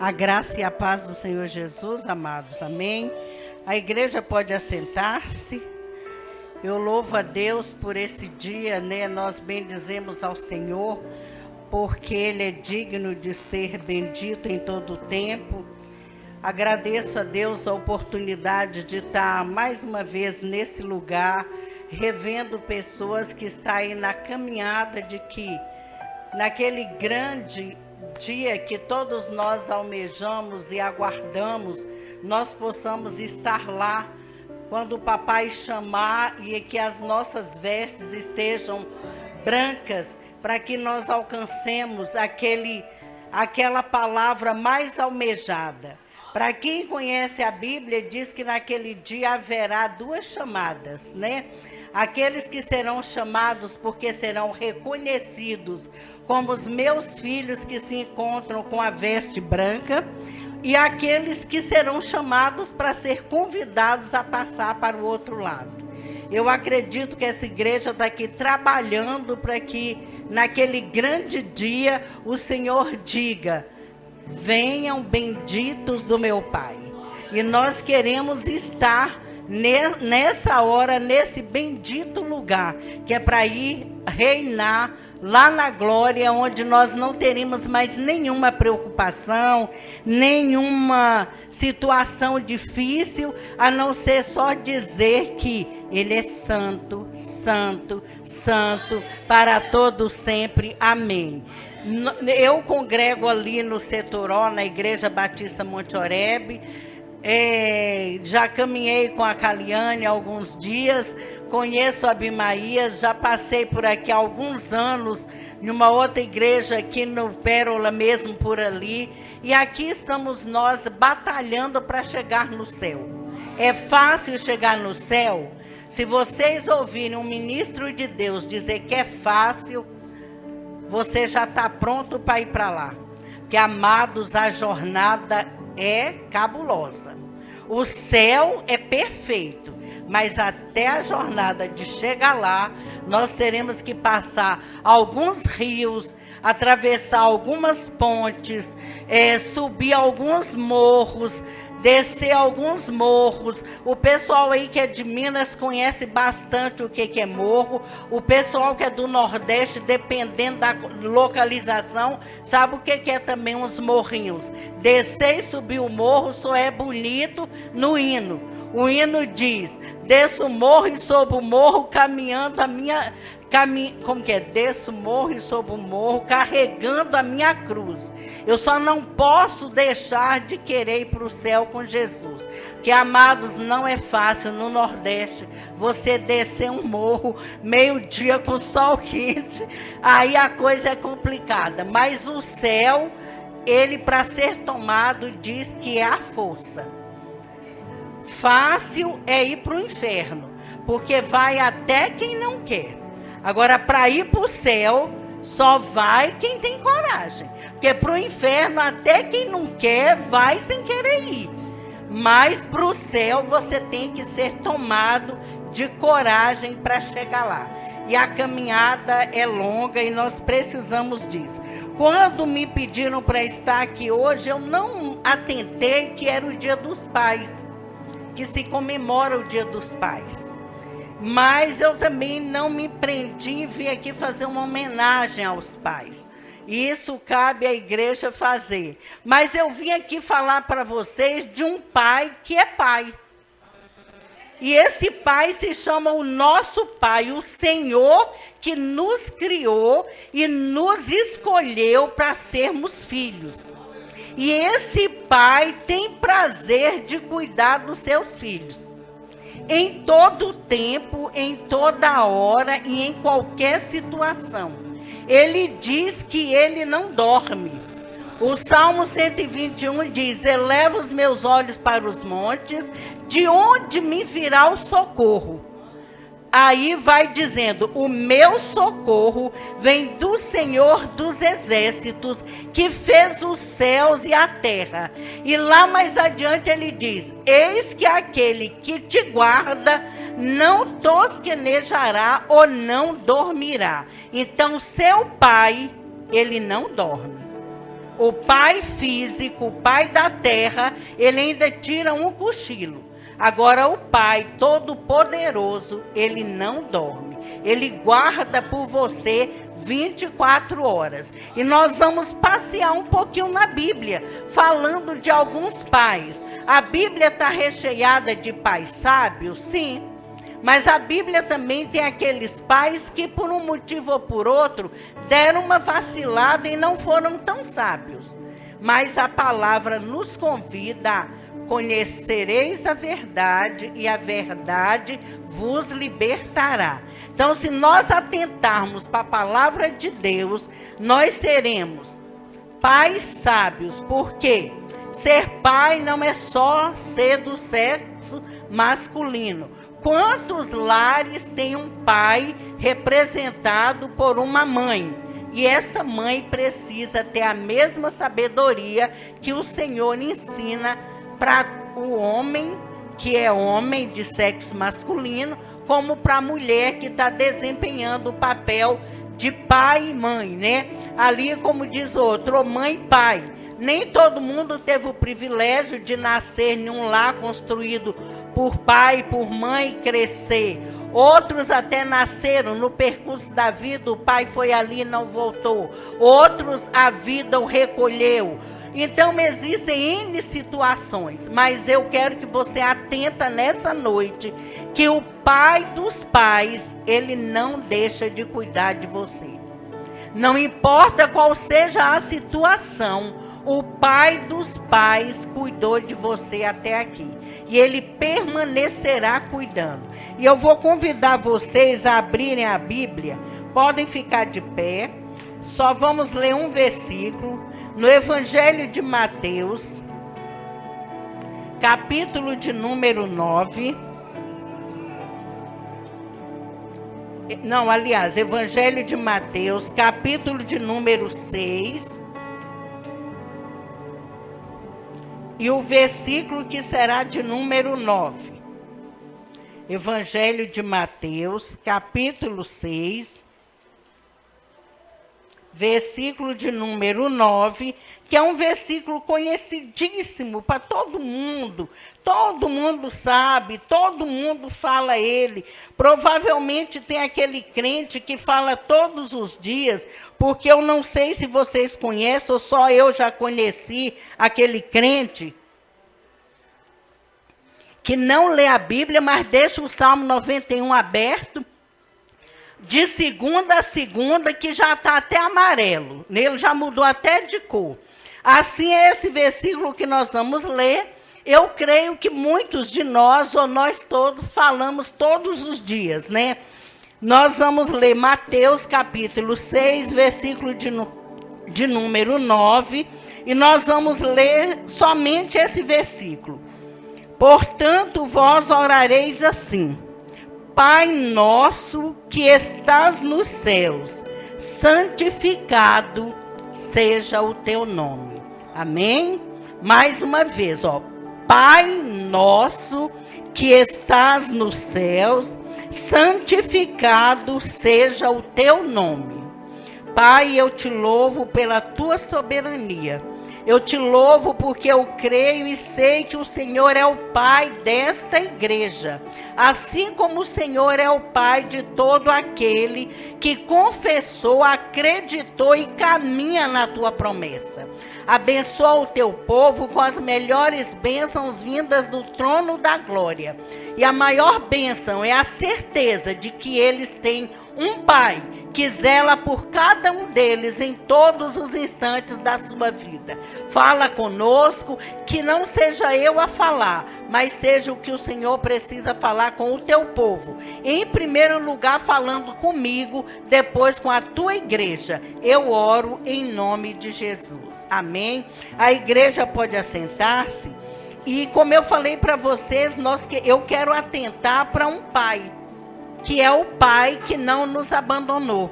A graça e a paz do Senhor Jesus, amados, amém? A igreja pode assentar-se. Eu louvo a Deus por esse dia, né? Nós bendizemos ao Senhor, porque Ele é digno de ser bendito em todo o tempo. Agradeço a Deus a oportunidade de estar mais uma vez nesse lugar, revendo pessoas que estão aí na caminhada de que, naquele grande dia que todos nós almejamos e aguardamos, nós possamos estar lá quando o papai chamar e que as nossas vestes estejam brancas, para que nós alcancemos aquela palavra mais almejada. Para quem conhece a Bíblia, diz que naquele dia haverá duas chamadas, né? Aqueles que serão chamados porque serão reconhecidos como os meus filhos que se encontram com a veste branca, e aqueles que serão chamados para ser convidados a passar para o outro lado. Eu acredito que essa igreja está aqui trabalhando para que naquele grande dia o Senhor diga: venham benditos do meu Pai. E nós queremos estar nessa hora, nesse bendito lugar, que é para ir reinar lá na glória, onde nós não teremos mais nenhuma preocupação, nenhuma situação difícil, a não ser só dizer que Ele é santo, santo, santo, para todo sempre. Amém. Eu congrego ali no setor O, na Igreja Batista Monte Oreb. Já caminhei com a Caliane há alguns dias, conheço a Abimaías, já passei por aqui há alguns anos, numa outra igreja aqui no Pérola mesmo, por ali, e aqui estamos nós batalhando para chegar no céu. É fácil chegar no céu? Se vocês ouvirem um ministro de Deus dizer que é fácil, você já está pronto para ir para lá. Porque, amados, a jornada é cabulosa. O céu é perfeito, mas até a jornada de chegar lá, nós teremos que passar alguns rios, atravessar algumas pontes, subir alguns morros, descer alguns morros. O pessoal aí que é de Minas conhece bastante o que é morro. O pessoal que é do Nordeste, dependendo da localização, sabe o que é também uns morrinhos. Descer e subir o morro só é bonito no hino. O hino diz: desço o morro e sob o morro, caminhando a minha... Como que é? Desço o morro e sob o morro, carregando a minha cruz. Eu só não posso deixar de querer ir para o céu com Jesus. Porque, amados, não é fácil no Nordeste você descer um morro meio-dia com sol quente. Aí a coisa é complicada. Mas o céu, ele para ser tomado, diz que é a força. Fácil é ir para o inferno, porque vai até quem não quer. Agora, para ir para o céu, só vai quem tem coragem. Porque para o inferno, até quem não quer, vai sem querer ir. Mas para o céu, você tem que ser tomado de coragem para chegar lá. E a caminhada é longa e nós precisamos disso. Quando me pediram para estar aqui hoje, eu não atentei que era o Dia dos Pais, que se comemora o Dia dos Pais. Mas eu também não me prendi em vir aqui fazer uma homenagem aos pais. Isso cabe à igreja fazer. Mas eu vim aqui falar para vocês de um pai que é pai. E esse pai se chama o nosso Pai, o Senhor que nos criou e nos escolheu para sermos filhos. E esse pai tem prazer de cuidar dos seus filhos. Em todo tempo, em toda hora e em qualquer situação. Ele diz que ele não dorme. O Salmo 121 diz: eleva os meus olhos para os montes, de onde me virá o socorro? Aí vai dizendo: o meu socorro vem do Senhor dos exércitos, que fez os céus e a terra. E lá mais adiante ele diz: eis que aquele que te guarda não tosquenejará ou não dormirá. Então seu pai, ele não dorme. O pai físico, o pai da terra, ele ainda tira um cochilo. Agora o Pai Todo-Poderoso, ele não dorme. Ele guarda por você 24 horas. E nós vamos passear um pouquinho na Bíblia, falando de alguns pais. A Bíblia está recheada de pais sábios, sim. Mas a Bíblia também tem aqueles pais que, por um motivo ou por outro, deram uma vacilada e não foram tão sábios. Mas a palavra nos convida a conhecereis a verdade e a verdade vos libertará. Então, se nós atentarmos para a palavra de Deus, nós seremos pais sábios. Por quê? Ser pai não é só ser do sexo masculino. Quantos lares tem um pai representado por uma mãe? E essa mãe precisa ter a mesma sabedoria que o Senhor ensina para o homem, que é homem de sexo masculino, como para a mulher que está desempenhando o papel de pai e mãe, né? Ali, como diz outro, mãe e pai. Nem todo mundo teve o privilégio de nascer em um lar construído por pai e por mãe e crescer. Outros até nasceram no percurso da vida, o pai foi ali e não voltou. Outros, a vida o recolheu. Então existem N situações, mas eu quero que você atenta nessa noite, que o pai dos pais, ele não deixa de cuidar de você. Não importa qual seja a situação, o pai dos pais cuidou de você até aqui. E ele permanecerá cuidando. E eu vou convidar vocês a abrirem a Bíblia. Podem ficar de pé. Só vamos ler um versículo. No Evangelho de Mateus, capítulo de número 9. Não, aliás, Evangelho de Mateus, capítulo de número 6. E o versículo que será de número 9. Evangelho de Mateus, capítulo 6. Versículo de número 9, que é um versículo conhecidíssimo para todo mundo sabe, todo mundo fala ele. Provavelmente tem aquele crente que fala todos os dias, porque eu não sei se vocês conhecem, ou só eu já conheci aquele crente que não lê a Bíblia, mas deixa o Salmo 91 aberto, de segunda a segunda, que já está até amarelo. Ele já mudou até de cor. Assim é esse versículo que nós vamos ler. Eu creio que muitos de nós, ou nós todos, falamos todos os dias, né? Nós vamos ler Mateus capítulo 6, versículo de número 9. E nós vamos ler somente esse versículo. Portanto, vós orareis assim: Pai nosso que estás nos céus, santificado seja o teu nome. Amém? Mais uma vez, ó. Pai nosso que estás nos céus, santificado seja o teu nome. Pai, eu te louvo pela tua soberania. Eu te louvo porque eu creio e sei que o Senhor é o Pai desta igreja, assim como o Senhor é o Pai de todo aquele que confessou, acreditou e caminha na tua promessa. Abençoa o teu povo com as melhores bênçãos vindas do trono da glória. E a maior bênção é a certeza de que eles têm um Pai que zela por cada um deles em todos os instantes da sua vida. Fala conosco, que não seja eu a falar, mas seja o que o Senhor precisa falar com o teu povo. Em primeiro lugar, falando comigo, depois com a tua igreja. Eu oro em nome de Jesus. Amém? A igreja pode assentar-se. E como eu falei para vocês, eu quero atentar para um pai, que é o Pai que não nos abandonou.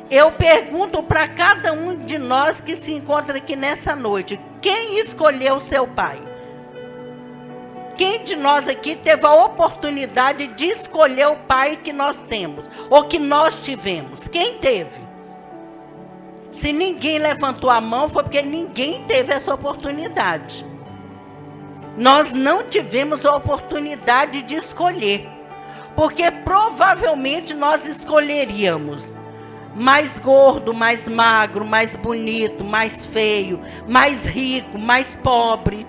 Eu pergunto para cada um de nós que se encontra aqui nessa noite: quem escolheu seu pai? Quem de nós aqui teve a oportunidade de escolher o pai que nós temos, ou que nós tivemos? Quem teve? Se ninguém levantou a mão, foi porque ninguém teve essa oportunidade. Nós não tivemos a oportunidade de escolher, porque provavelmente nós escolheríamos mais gordo, mais magro, mais bonito, mais feio, mais rico, mais pobre,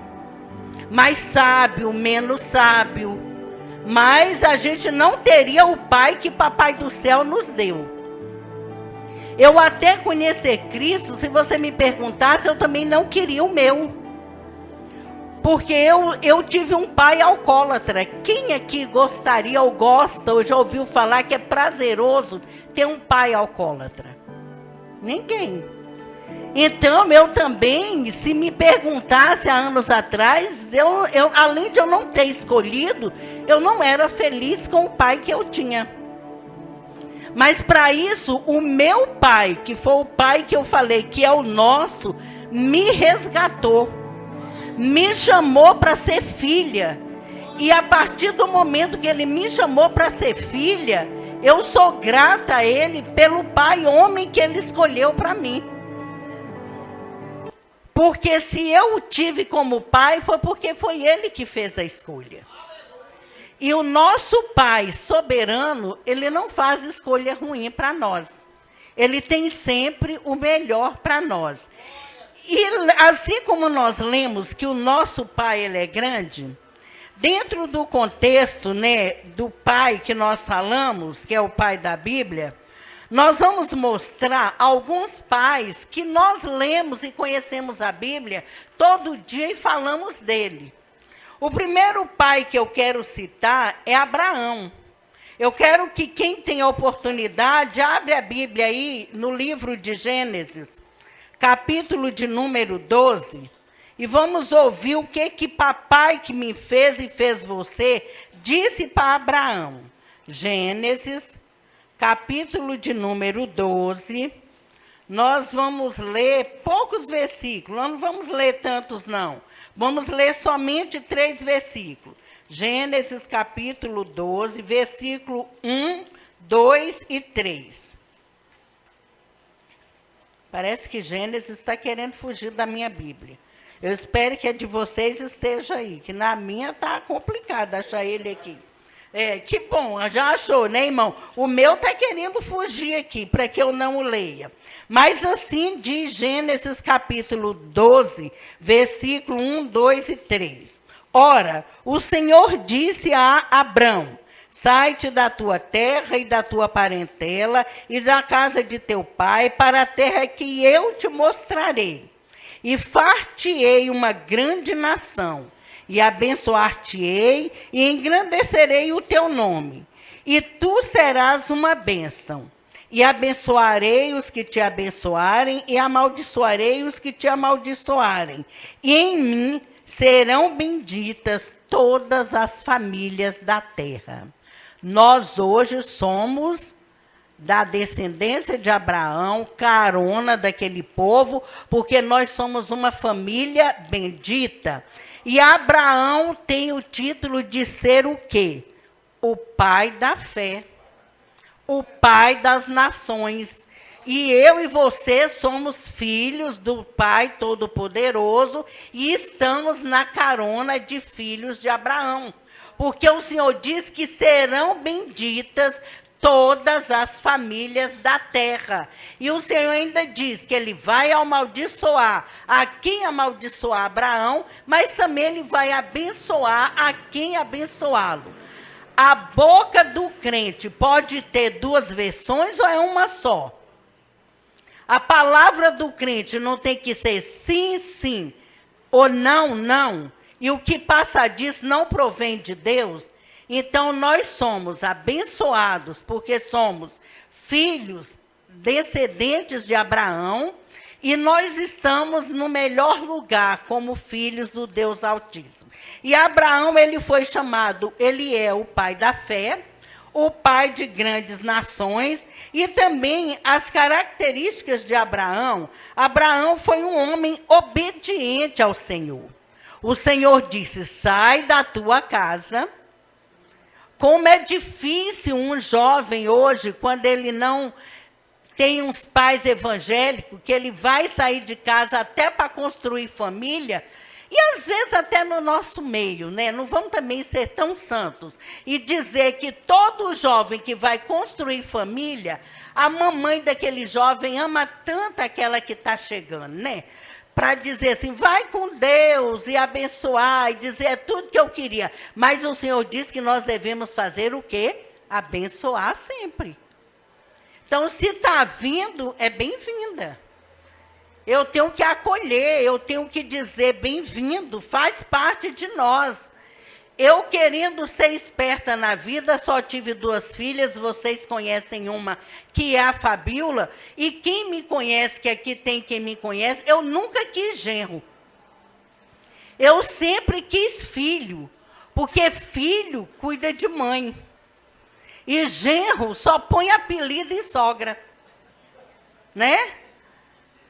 mais sábio, menos sábio. Mas a gente não teria o pai que Papai do Céu nos deu. Eu até conhecer Cristo, se você me perguntasse, eu também não queria o meu. Porque eu tive um pai alcoólatra. Quem aqui gostaria ou gosta, ou já ouviu falar que é prazeroso ter um pai alcoólatra? Ninguém. Então, eu também, se me perguntasse há anos atrás, além de eu não ter escolhido, eu não era feliz com o pai que eu tinha. Mas para isso, o meu pai, que foi o pai que eu falei, que é o nosso, me resgatou. Me chamou para ser filha. E a partir do momento que ele me chamou para ser filha, eu sou grata a ele pelo pai homem que ele escolheu para mim. Porque se eu o tive como pai, foi porque foi ele que fez a escolha. E o nosso pai soberano, ele não faz escolha ruim para nós. Ele tem sempre o melhor para nós. E assim como nós lemos que o nosso pai, ele é grande, dentro do contexto, né, do pai que nós falamos, que é o pai da Bíblia, nós vamos mostrar alguns pais que nós lemos e conhecemos a Bíblia todo dia e falamos dele. O primeiro pai que eu quero citar é Abraão. Eu quero que quem tem a oportunidade, abre a Bíblia aí no livro de Gênesis, capítulo de número 12, e vamos ouvir o que papai que me fez e fez você, disse para Abraão. Gênesis, capítulo de número 12, nós vamos ler poucos versículos, não vamos ler tantos não, vamos ler somente 3 versículos. Gênesis, capítulo 12, versículo 1, 2 e 3. Parece que Gênesis está querendo fugir da minha Bíblia. Eu espero que a de vocês esteja aí, que na minha está complicado achar ele aqui. Que bom, já achou, né, irmão? O meu está querendo fugir aqui, para que eu não o leia. Mas assim diz Gênesis capítulo 12, versículo 1, 2 e 3. Ora, o Senhor disse a Abrão: sai-te da tua terra e da tua parentela e da casa de teu pai para a terra que eu te mostrarei. E far-te-ei uma grande nação, e abençoar-te-ei e engrandecerei o teu nome. E tu serás uma bênção. E abençoarei os que te abençoarem e amaldiçoarei os que te amaldiçoarem. E em mim serão benditas todas as famílias da terra. Nós hoje somos da descendência de Abraão, carona daquele povo, porque nós somos uma família bendita. E Abraão tem o título de ser o quê? O pai da fé, o pai das nações. E eu e você somos filhos do Pai Todo-Poderoso e estamos na carona de filhos de Abraão. Porque o Senhor diz que serão benditas todas as famílias da terra. E o Senhor ainda diz que ele vai amaldiçoar a quem amaldiçoar Abraão, mas também ele vai abençoar a quem abençoá-lo. A boca do crente pode ter 2 versões ou é uma só? A palavra do crente não tem que ser sim, sim, ou não, não. E o que passa disso não provém de Deus. Então, nós somos abençoados porque somos filhos descendentes de Abraão e nós estamos no melhor lugar como filhos do Deus Altíssimo. E Abraão, ele foi chamado, ele é o pai da fé, o pai de grandes nações, e também as características de Abraão. Abraão foi um homem obediente ao Senhor. O Senhor disse: sai da tua casa. Como é difícil um jovem hoje, quando ele não tem uns pais evangélicos que ele vai sair de casa até para construir família, e às vezes até no nosso meio, né? Não vamos também ser tão santos e dizer que todo jovem que vai construir família, a mamãe daquele jovem ama tanto aquela que está chegando, né? Para dizer assim, vai com Deus e abençoar e dizer tudo que eu queria. Mas o Senhor diz que nós devemos fazer o quê? Abençoar sempre. Então, se está vindo, é bem-vinda. Eu tenho que acolher, eu tenho que dizer bem-vindo, faz parte de nós. Eu, querendo ser esperta na vida, só tive 2 filhas, vocês conhecem uma, que é a Fabíola, e quem me conhece, que aqui tem quem me conhece, eu nunca quis genro. Eu sempre quis filho, porque filho cuida de mãe. E genro só põe apelido em sogra. Né?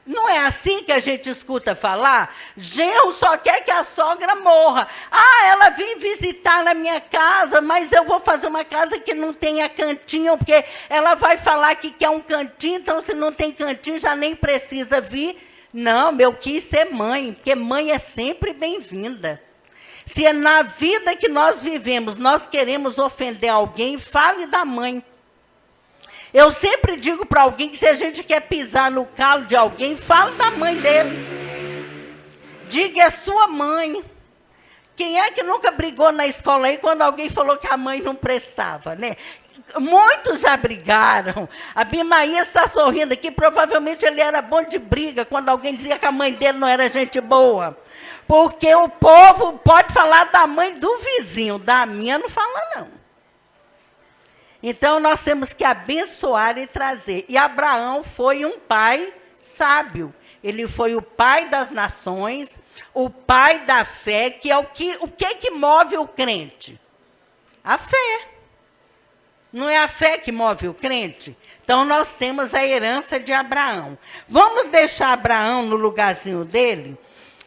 Não é assim que a gente escuta falar? Genro só quer que a sogra morra. Ah, ela vem visitar na minha casa, mas eu vou fazer uma casa que não tenha cantinho, porque ela vai falar que quer um cantinho, então se não tem cantinho já nem precisa vir. Não, eu quis ser mãe, porque mãe é sempre bem-vinda. Se é na vida que nós vivemos, nós queremos ofender alguém, fale da mãe. Eu sempre digo para alguém que se a gente quer pisar no calo de alguém, fale da mãe dele. Diga, é sua mãe. Quem é que nunca brigou na escola aí quando alguém falou que a mãe não prestava, né? Muitos já brigaram. A Bimaia está sorrindo aqui, provavelmente ele era bom de briga quando alguém dizia que a mãe dele não era gente boa. Porque o povo pode falar da mãe do vizinho, da minha não fala não. Então, nós temos que abençoar e trazer. E Abraão foi um pai sábio. Ele foi o pai das nações, o pai da fé, que é o que move o crente? A fé. Não é a fé que move o crente? Então, nós temos a herança de Abraão. Vamos deixar Abraão no lugarzinho dele?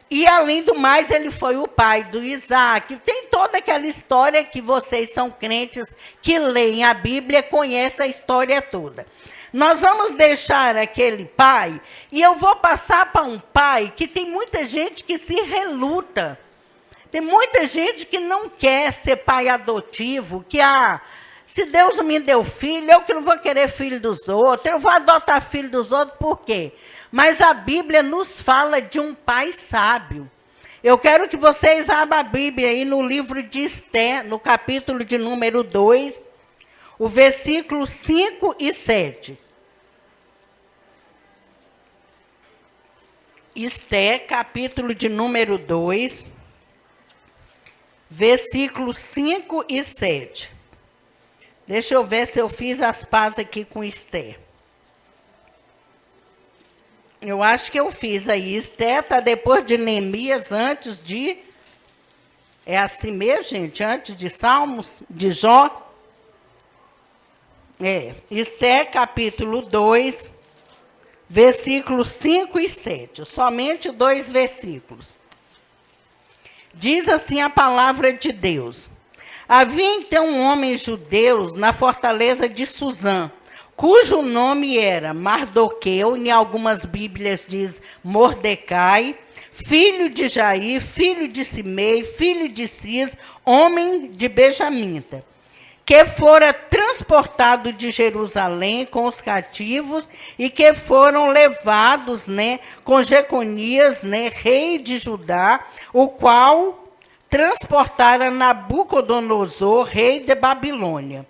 E, além do mais, ele foi o pai do Isaac. Tem toda aquela história que vocês são crentes, que leem a Bíblia, conhecem a história toda. Nós vamos deixar aquele pai, e eu vou passar para um pai que tem muita gente que se reluta. Tem muita gente que não quer ser pai adotivo, que, se Deus me deu filho, eu que não vou querer filho dos outros, eu vou adotar filho dos outros, por quê? Mas a Bíblia nos fala de um pai sábio. Eu quero que vocês abram a Bíblia aí no livro de Esté, no capítulo de número 2, o versículo 5 e 7. Esté, capítulo de número 2, versículos 5 e 7. Deixa eu ver se eu fiz as pazes aqui com Esté. Eu acho que eu fiz aí. Esté está depois de Neemias, antes de... É assim mesmo, gente? Antes de Salmos, de Jó. Esté, capítulo 2, versículos 5 e 7. Somente 2 versículos. Diz assim a palavra de Deus. Havia então um homem judeu na fortaleza de Suzã, cujo nome era Mardoqueu, em algumas Bíblias diz Mordecai, filho de Jair, filho de Simei, filho de Cis, homem de Benjamita, que fora transportado de Jerusalém com os cativos e que foram levados, com Jeconias, rei de Judá, o qual transportara Nabucodonosor, rei de Babilônia.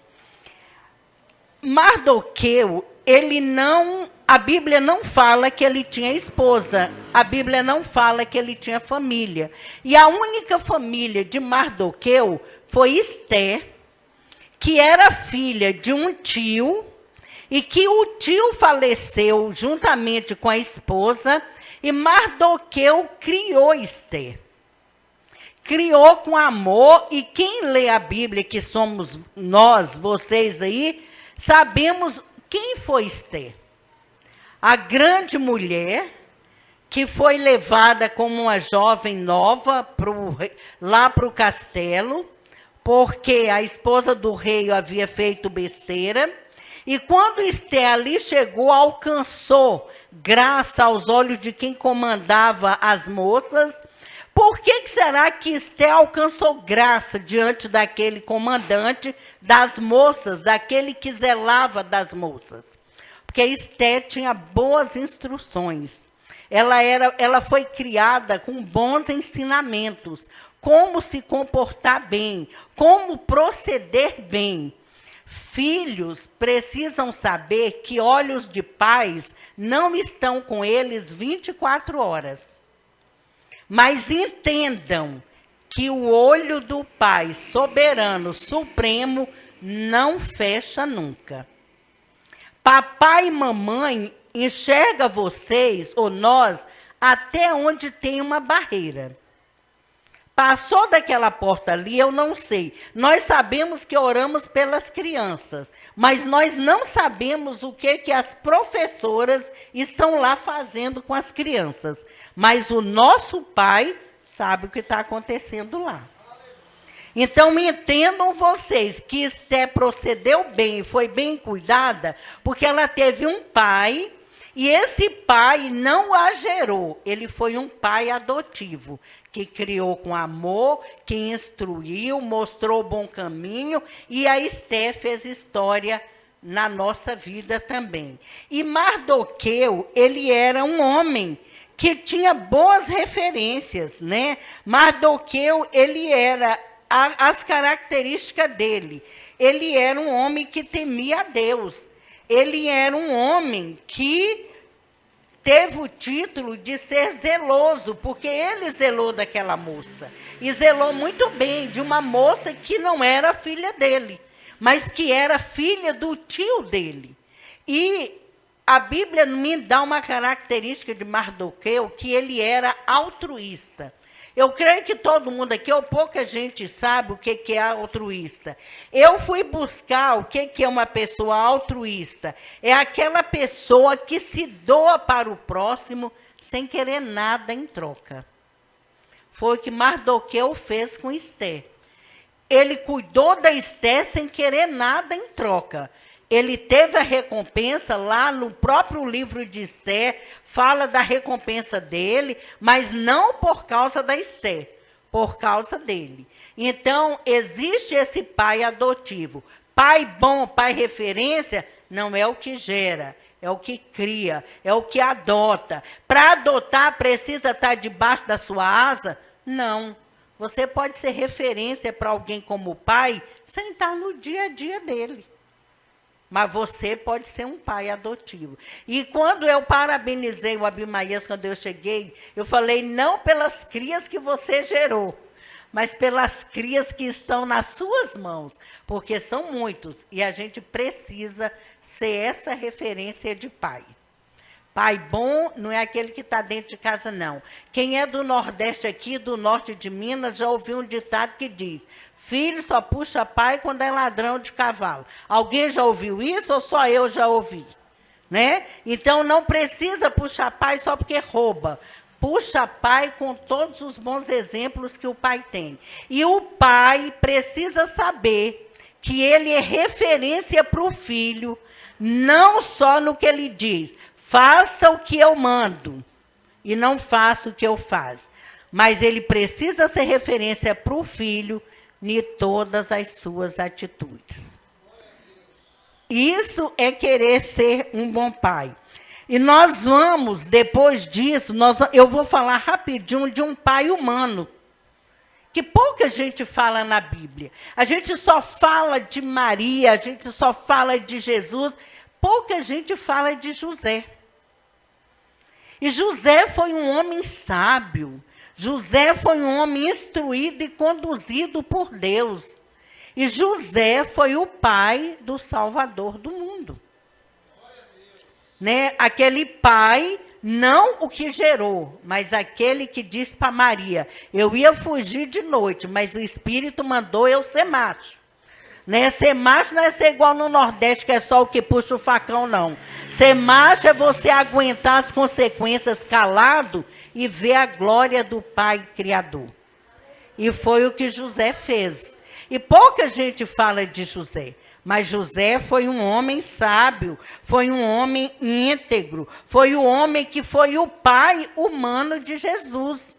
Mardoqueu, a Bíblia não fala que ele tinha esposa, a Bíblia não fala que ele tinha família. E a única família de Mardoqueu foi Esté, que era filha de um tio, e que o tio faleceu juntamente com a esposa, e Mardoqueu criou Esté. Criou com amor, e quem lê a Bíblia, que somos nós, vocês aí, sabemos quem foi Esté. A grande mulher que foi levada como uma jovem nova lá para o castelo, porque a esposa do rei havia feito besteira, E quando Esther ali chegou, alcançou graça aos olhos de quem comandava as moças. Por que será que Esther alcançou graça diante daquele comandante das moças, daquele que zelava das moças? Porque Esther tinha boas instruções. Ela foi criada com bons ensinamentos, como se comportar bem, como proceder bem. Filhos precisam saber que olhos de pais não estão com eles 24 horas. Mas entendam que o olho do Pai soberano, supremo, não fecha nunca. Papai e mamãe enxerga vocês, ou nós, até onde tem uma barreira. Passou daquela porta ali, eu não sei. Nós sabemos que oramos pelas crianças, mas nós não sabemos o que as professoras estão lá fazendo com as crianças. Mas o nosso Pai sabe o que está acontecendo lá. Então, entendam vocês que Esther procedeu bem, foi bem cuidada, porque ela teve um pai, e esse pai não a gerou, ele foi um pai adotivo, que criou com amor, que instruiu, mostrou o bom caminho, e a Esther fez história na nossa vida também. E Mardoqueu, ele era um homem que tinha boas referências, né? Mardoqueu, ele era, as características dele, ele era um homem que temia a Deus, ele era um homem que teve o título de ser zeloso, porque ele zelou daquela moça. E zelou muito bem de uma moça que não era filha dele, mas que era filha do tio dele. E a Bíblia me dá uma característica de Mardoqueu, que ele era altruísta. Eu creio que todo mundo aqui, ou pouca gente sabe o que é altruísta. Eu fui buscar o que é uma pessoa altruísta. É aquela pessoa que se doa para o próximo sem querer nada em troca. Foi o que Mardoqueu fez com Esther. Ele cuidou da Esther sem querer nada em troca. Ele teve a recompensa lá no próprio livro de Esther, fala da recompensa dele, mas não por causa da Esther, por causa dele. Então, existe esse pai adotivo. Pai bom, pai referência, não é o que gera, é o que cria, é o que adota. Para adotar, precisa estar debaixo da sua asa? Não. Você pode ser referência para alguém como pai, sem estar no dia a dia dele. Mas você pode ser um pai adotivo. E quando eu parabenizei o Abimaías, quando eu cheguei, eu falei, não pelas crias que você gerou, mas pelas crias que estão nas suas mãos, porque são muitos, e a gente precisa ser essa referência de pai. Pai bom não é aquele que está dentro de casa, não. Quem é do Nordeste aqui, do Norte de Minas, já ouviu um ditado que diz, filho só puxa pai quando é ladrão de cavalo. Alguém já ouviu isso ou só eu já ouvi? Né? Então, não precisa puxar pai só porque rouba. Puxa pai com todos os bons exemplos que o pai tem. E o pai precisa saber que ele é referência para o filho, não só no que ele diz, faça o que eu mando e não faça o que eu faço. Mas ele precisa ser referência para o filho em todas as suas atitudes. Isso é querer ser um bom pai. E nós vamos, depois disso, eu vou falar rapidinho de um pai humano, que pouca gente fala na Bíblia. A gente só fala de Maria, a gente só fala de Jesus, pouca gente fala de José. E José foi um homem sábio. José foi um homem instruído e conduzido por Deus. E José foi o pai do Salvador do mundo. Né? Aquele pai, não o que gerou, mas aquele que disse para Maria, eu ia fugir de noite, mas o Espírito mandou eu ser macho. Né? Ser macho não é ser igual no Nordeste, que é só o que puxa o facão, não. Ser macho é você aguentar as consequências calado e ver a glória do Pai Criador. E foi o que José fez. E pouca gente fala de José, Mas José foi um homem sábio, foi um homem íntegro, foi o homem que foi o pai humano de Jesus.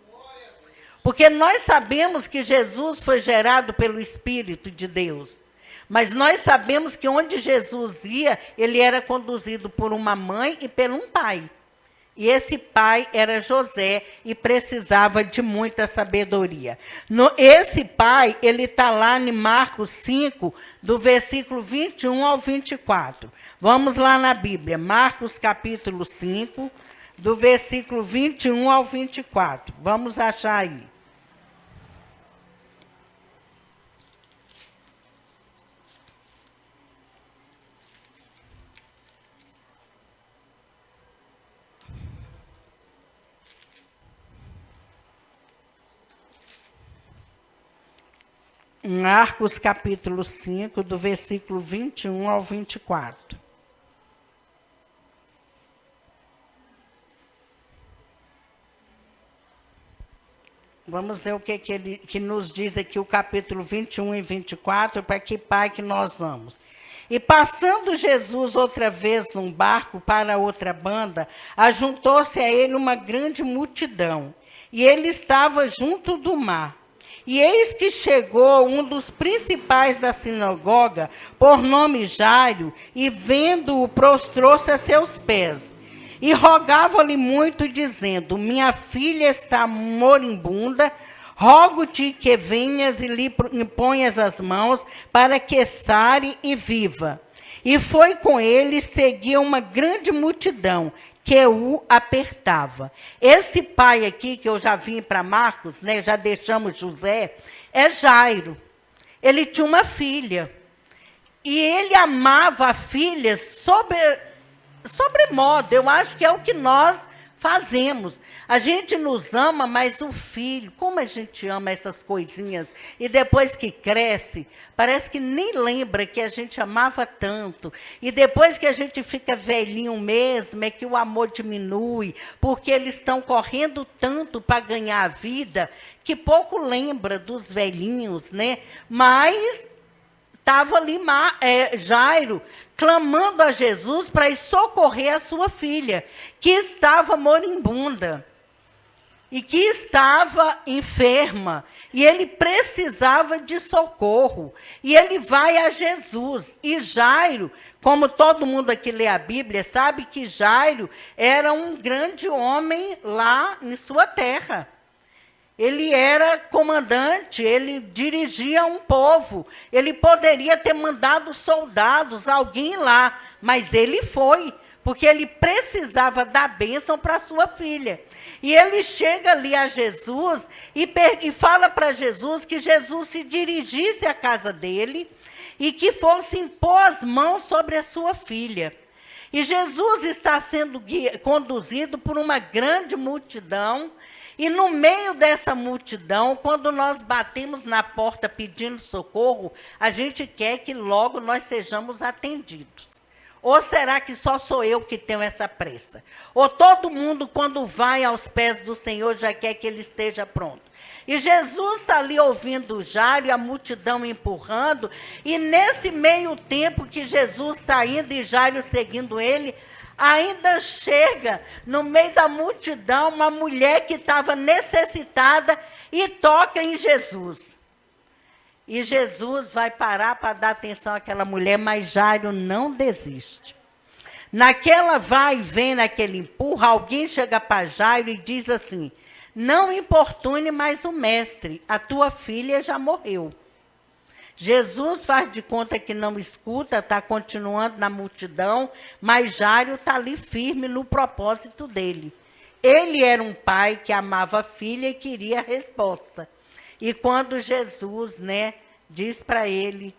Porque nós sabemos que Jesus foi gerado pelo Espírito de Deus. Mas nós sabemos que onde Jesus ia, ele era conduzido por uma mãe e por um pai. E esse pai era José e precisava de muita sabedoria. Esse pai, ele está lá em Marcos 5, do versículo 21 ao 24. Vamos lá na Bíblia, Marcos capítulo 5, do versículo 21 ao 24. Vamos achar aí. Marcos capítulo 5, do versículo 21 ao 24. Vamos ver o que nos diz aqui o capítulo 21 e 24, para que pai que nós vamos. E passando Jesus outra vez num barco para outra banda, ajuntou-se a ele uma grande multidão, e ele estava junto do mar. E eis que chegou um dos principais da sinagoga, por nome Jairo, e vendo-o, prostrou-se a seus pés. E rogava-lhe muito, dizendo: minha filha está moribunda, rogo-te que venhas e lhe imponhas as mãos, para que sare e viva. E foi com ele, seguia uma grande multidão, que o apertava. Esse pai aqui, que eu já vim para Marcos, né, já deixamos José, é Jairo. Ele tinha uma filha. E ele amava a filha sobremodo. Eu acho que é o que nós fazemos. A gente nos ama, mas o filho, como a gente ama essas coisinhas, e depois que cresce, parece que nem lembra que a gente amava tanto. E depois que a gente fica velhinho mesmo, é que o amor diminui, porque eles estão correndo tanto para ganhar a vida, que pouco lembra dos velhinhos, né? Mas estava ali Jairo, clamando a Jesus para ir socorrer a sua filha, que estava moribunda e que estava enferma, e ele precisava de socorro. E ele vai a Jesus. E Jairo, como todo mundo aqui lê a Bíblia, sabe que Jairo era um grande homem lá em sua terra. Ele era comandante, ele dirigia um povo. Ele poderia ter mandado soldados, alguém lá, mas ele foi, porque ele precisava dar bênção para sua filha. E ele chega ali a Jesus e fala para Jesus que Jesus se dirigisse à casa dele e que fosse impor as mãos sobre a sua filha. E Jesus está sendo conduzido por uma grande multidão. E no meio dessa multidão, quando nós batemos na porta pedindo socorro, a gente quer que logo nós sejamos atendidos. Ou será que só sou eu que tenho essa pressa? Ou todo mundo, quando vai aos pés do Senhor, já quer que ele esteja pronto? E Jesus está ali ouvindo o Jairo e a multidão empurrando, e nesse meio tempo que Jesus está indo e Jairo seguindo ele, ainda chega no meio da multidão uma mulher que estava necessitada e toca em Jesus. E Jesus vai parar para dar atenção àquela mulher, mas Jairo não desiste. Naquela vai e vem, naquele empurra, alguém chega para Jairo e diz assim: não importune mais o mestre, a tua filha já morreu. Jesus faz de conta que não escuta, está continuando na multidão, mas Jairo está ali firme no propósito dele. Ele era um pai que amava a filha e queria a resposta. E quando Jesus, diz para ele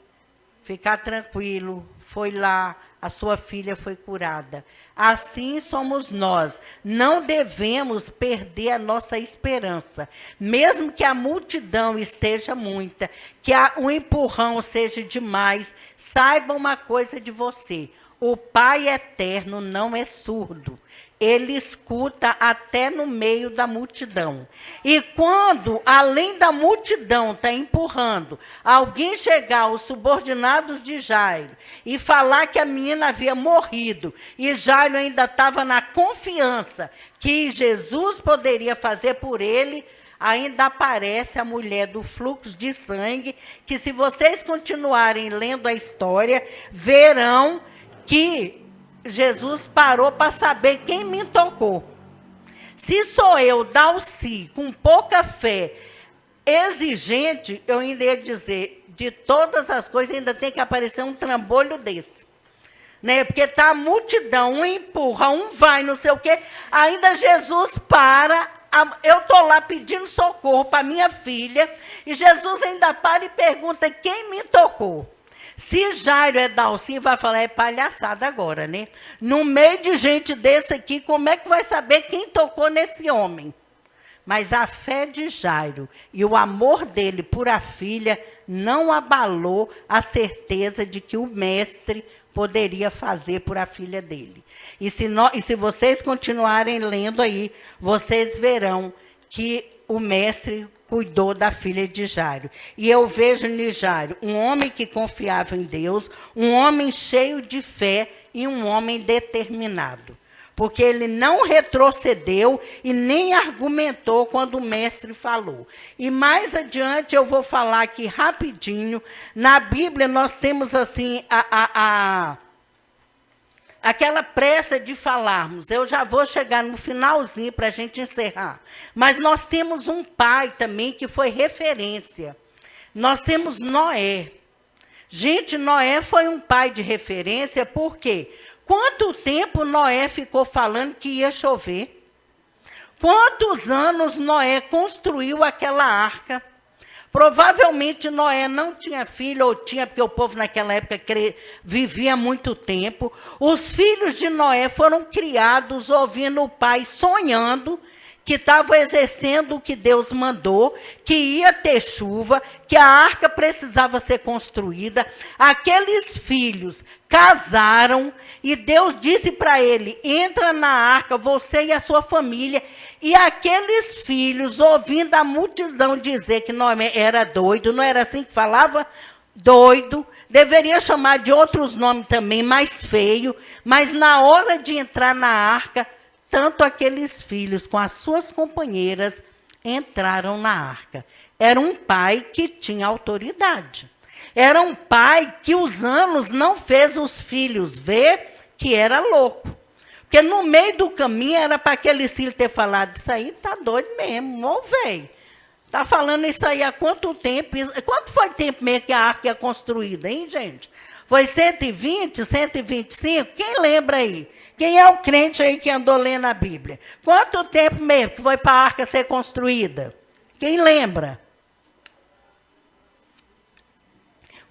ficar tranquilo, foi lá, a sua filha foi curada. Assim somos nós. Não devemos perder a nossa esperança. Mesmo que a multidão esteja muita, que o empurrão seja demais, saiba uma coisa de você: o Pai eterno não é surdo. ele escuta até no meio da multidão. E quando, além da multidão está empurrando, alguém chegar aos subordinados de Jairo e falar que a menina havia morrido, e Jairo ainda estava na confiança que Jesus poderia fazer por ele, ainda aparece a mulher do fluxo de sangue, que se vocês continuarem lendo a história, verão que Jesus parou para saber quem me tocou. Se sou eu, Dalci, com pouca fé, exigente, eu ainda ia dizer, de todas as coisas, ainda tem que aparecer um trambolho desse. Né? Porque está a multidão, um empurra, um vai, não sei o quê, ainda Jesus para, eu estou lá pedindo socorro para minha filha, e Jesus ainda para e pergunta quem me tocou. Se Jairo é Dalci, vai falar, é palhaçada agora, né? No meio de gente desse aqui, como é que vai saber quem tocou nesse homem? Mas a fé de Jairo e o amor dele por a filha não abalou a certeza de que o mestre poderia fazer por a filha dele. E se vocês continuarem lendo aí, vocês verão que o mestre cuidou da filha de Jairo. E eu vejo em Jairo um homem que confiava em Deus, um homem cheio de fé e um homem determinado. Porque ele não retrocedeu e nem argumentou quando o mestre falou. E mais adiante eu vou falar aqui rapidinho. Na Bíblia nós temos assim aquela pressa de falarmos. Eu já vou chegar no finalzinho para a gente encerrar. Mas nós temos um pai também que foi referência. Nós temos Noé. Gente, Noé foi um pai de referência, por quê? Quanto tempo Noé ficou falando que ia chover? Quantos anos Noé construiu aquela arca? Provavelmente Noé não tinha filho, ou tinha, porque o povo naquela época vivia muito tempo. Os filhos de Noé foram criados ouvindo o pai sonhando que estavam exercendo o que Deus mandou, que ia ter chuva, que a arca precisava ser construída. Aqueles filhos casaram e Deus disse para ele, entra na arca, você e a sua família. E aqueles filhos, ouvindo a multidão dizer que Noé era doido, não era assim que falava? Doido, deveria chamar de outros nomes também, mais feio, mas na hora de entrar na arca, tanto aqueles filhos com as suas companheiras entraram na arca. Era um pai que tinha autoridade. Era um pai que os anos não fez os filhos ver que era louco. Porque no meio do caminho era para aqueles filhos ter falado, isso aí tá doido mesmo, ô velho. Está falando isso aí há quanto tempo? Quanto foi tempo mesmo que a arca é construída, hein, gente? Foi 120, 125? Quem lembra aí? Quem é o crente aí que andou lendo a Bíblia? Quanto tempo mesmo que foi para a arca ser construída? Quem lembra?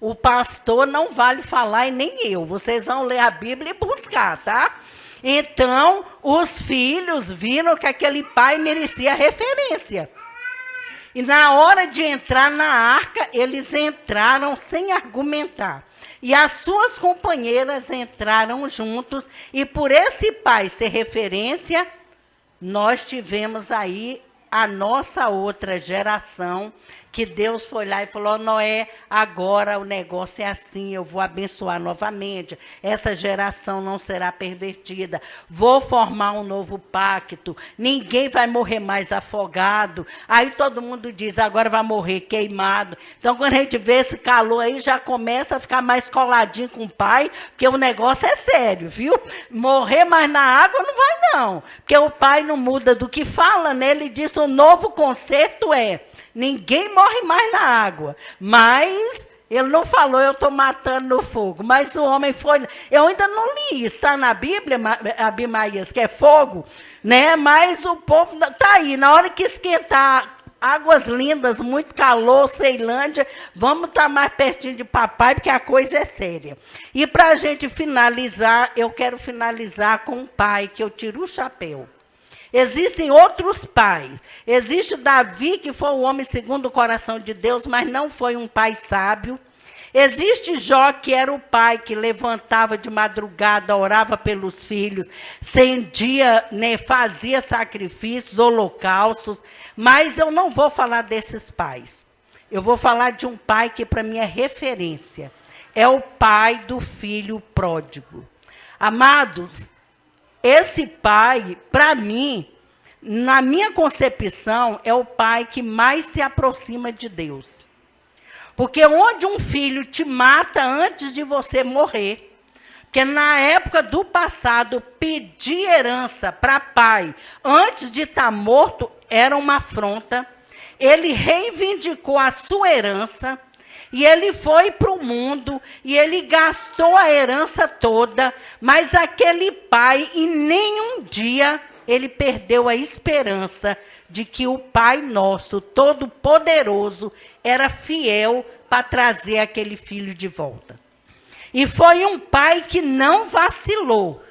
O pastor não vale falar e nem eu. Vocês vão ler a Bíblia e buscar, tá? Então, os filhos viram que aquele pai merecia referência. E na hora de entrar na arca, eles entraram sem argumentar. E as suas companheiras entraram juntos, e por esse pai ser referência, nós tivemos aí a nossa outra geração, que Deus foi lá e falou, Noé, agora o negócio é assim, eu vou abençoar novamente, essa geração não será pervertida, vou formar um novo pacto, ninguém vai morrer mais afogado. Aí todo mundo diz, agora vai morrer queimado. Então, quando a gente vê esse calor aí, já começa a ficar mais coladinho com o pai, porque o negócio é sério, viu? Morrer mais na água não vai não, porque o pai não muda do que fala, né? Ele diz, o novo conceito é, ninguém morre mais na água, mas ele não falou, eu estou matando no fogo, mas o homem foi, eu ainda não li isso, está na Bíblia, Abimaías, que é fogo, né? Mas o povo está aí, na hora que esquentar, águas lindas, muito calor, Ceilândia, vamos estar mais pertinho de papai, porque a coisa é séria. E para a gente finalizar, eu quero finalizar com um pai, que eu tiro o chapéu. Existem outros pais. Existe Davi, que foi o homem segundo o coração de Deus, mas não foi um pai sábio. Existe Jó, que era o pai que levantava de madrugada, orava pelos filhos, cendia, né, fazia sacrifícios, holocaustos, mas eu não vou falar desses pais. Eu vou falar de um pai que para mim é referência. É o pai do filho pródigo. Amados, esse pai, para mim, na minha concepção, é o pai que mais se aproxima de Deus. Porque onde um filho te mata antes de você morrer, porque na época do passado, pedir herança para pai antes de estar morto era uma afronta. Ele reivindicou a sua herança e ele foi para o mundo e ele gastou a herança toda, mas aquele pai, em nenhum dia, ele perdeu a esperança de que o Pai Nosso, Todo-Poderoso, era fiel para trazer aquele filho de volta. E foi um pai que não vacilou,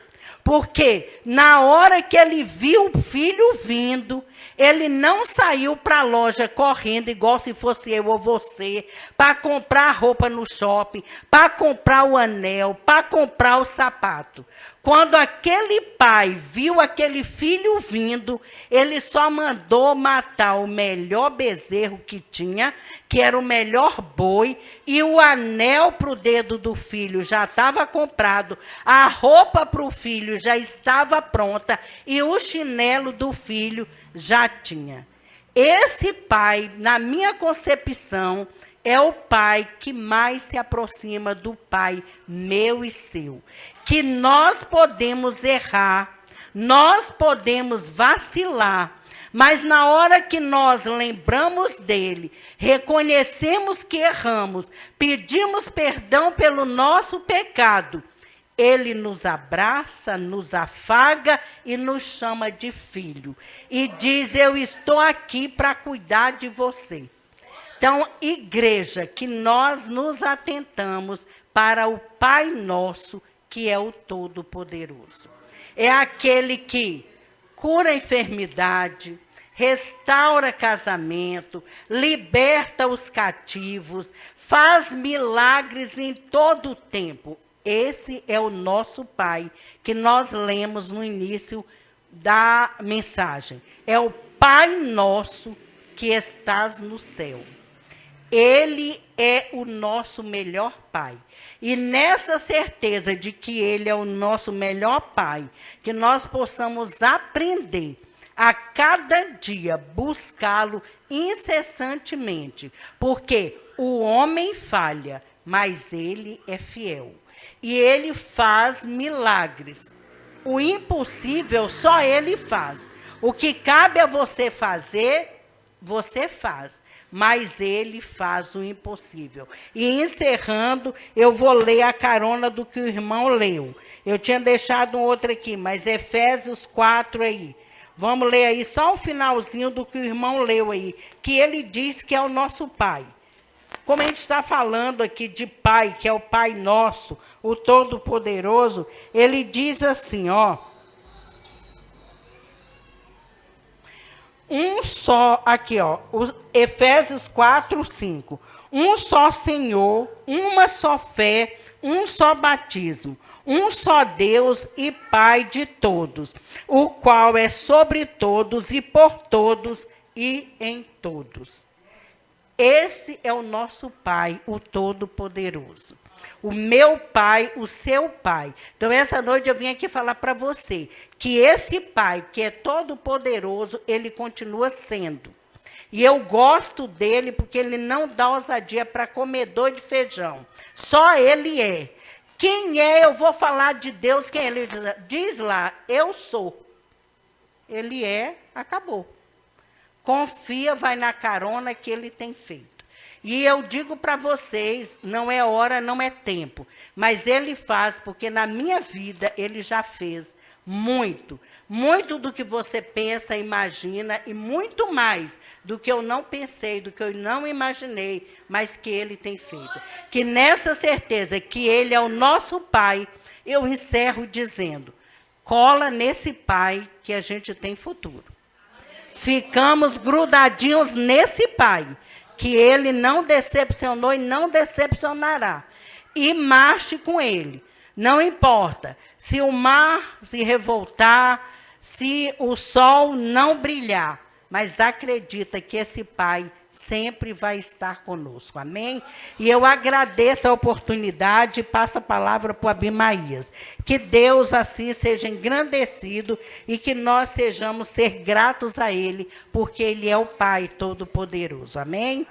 porque na hora que ele viu o filho vindo, ele não saiu para a loja correndo, igual se fosse eu ou você, para comprar roupa no shopping, para comprar o anel, para comprar o sapato. Quando aquele pai viu aquele filho vindo, ele só mandou matar o melhor bezerro que tinha, que era o melhor boi, e o anel para o dedo do filho já estava comprado, a roupa para o filho já estava pronta, e o chinelo do filho já tinha. Esse pai, na minha concepção, é o pai que mais se aproxima do pai meu e seu. Que nós podemos errar, nós podemos vacilar, mas na hora que nós lembramos dele, reconhecemos que erramos, pedimos perdão pelo nosso pecado, ele nos abraça, nos afaga e nos chama de filho. E diz, eu estou aqui para cuidar de você. Então, igreja, que nós nos atentamos para o Pai Nosso, que é o Todo-Poderoso. É aquele que cura a enfermidade, restaura casamento, liberta os cativos, faz milagres em todo o tempo. Esse é o nosso Pai, que nós lemos no início da mensagem. É o Pai Nosso que estás no céu. Ele é o nosso melhor Pai. E nessa certeza de que Ele é o nosso melhor Pai, que nós possamos aprender a cada dia buscá-lo incessantemente, porque o homem falha, mas Ele é fiel. E Ele faz milagres. O impossível só Ele faz. O que cabe a você fazer, você faz. Mas Ele faz o impossível. E encerrando, eu vou ler a carona do que o irmão leu. Eu tinha deixado um outro aqui, mas Efésios 4 aí. Vamos ler aí só o finalzinho do que o irmão leu aí. Que ele diz que é o nosso Pai. Como a gente está falando aqui de Pai, que é o Pai Nosso, o Todo-Poderoso, ele diz assim, ó. Um só, aqui ó, Efésios 4, 5. Um só Senhor, uma só fé, um só batismo, um só Deus e Pai de todos, o qual é sobre todos e por todos e em todos. Esse é o nosso Pai, o Todo-Poderoso. O meu Pai, o seu Pai. Então, essa noite eu vim aqui falar para você que esse Pai, que é todo-poderoso, ele continua sendo. E eu gosto dele porque ele não dá ousadia para comedor de feijão. Só ele é. Quem é, eu vou falar de Deus, quem ele diz lá, eu sou. Ele é, acabou. Confia, vai na carona que ele tem feito. E eu digo para vocês, não é hora, não é tempo. Mas ele faz, porque na minha vida ele já fez muito. Muito do que você pensa, imagina, e muito mais do que eu não pensei, do que eu não imaginei, mas que ele tem feito. Que nessa certeza que ele é o nosso Pai, eu encerro dizendo, cola nesse Pai que a gente tem futuro. Ficamos grudadinhos nesse Pai, que ele não decepcionou e não decepcionará. E marche com ele. Não importa se o mar se revoltar, se o sol não brilhar, mas acredita que esse Pai sempre vai estar conosco, amém? E eu agradeço a oportunidade e passo a palavra para o Abimaías. Que Deus assim seja engrandecido e que nós sejamos ser gratos a Ele, porque Ele é o Pai Todo-Poderoso, amém?